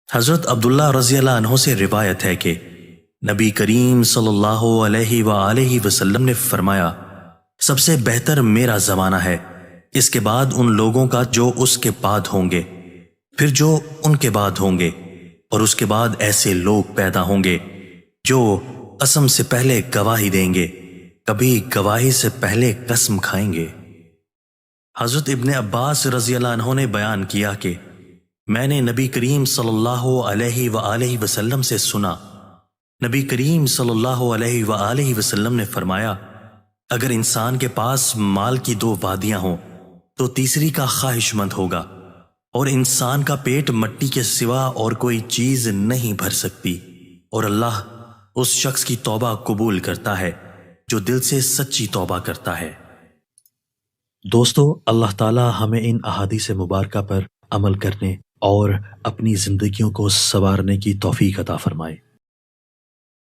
حضرت عبداللہ رضی اللہ عنہ سے روایت ہے کہ نبی کریم صلی اللہ علیہ وآلہ وسلم نے فرمایا، سب سے بہتر میرا زمانہ ہے، اس کے بعد ان لوگوں کا جو اس کے بعد ہوں گے، پھر جو ان کے بعد ہوں گے، اور اس کے بعد ایسے لوگ پیدا ہوں گے جو قسم سے پہلے گواہی دیں گے، کبھی گواہی سے پہلے قسم کھائیں گے۔ حضرت ابن عباس رضی اللہ عنہ نے بیان کیا کہ میں نے نبی کریم صلی اللہ علیہ وآلہ وسلم سے سنا، نبی کریم صلی اللہ علیہ وآلہ وسلم نے فرمایا، اگر انسان کے پاس مال کی دو وادیاں ہوں تو تیسری کا خواہش مند ہوگا، اور انسان کا پیٹ مٹی کے سوا اور کوئی چیز نہیں بھر سکتی، اور اللہ اس شخص کی توبہ قبول کرتا ہے جو دل سے سچی توبہ کرتا ہے۔ دوستو، اللہ تعالی ہمیں ان احادیث مبارکہ پر عمل کرنے اور اپنی زندگیوں کو سنوارنے کی توفیق عطا فرمائے۔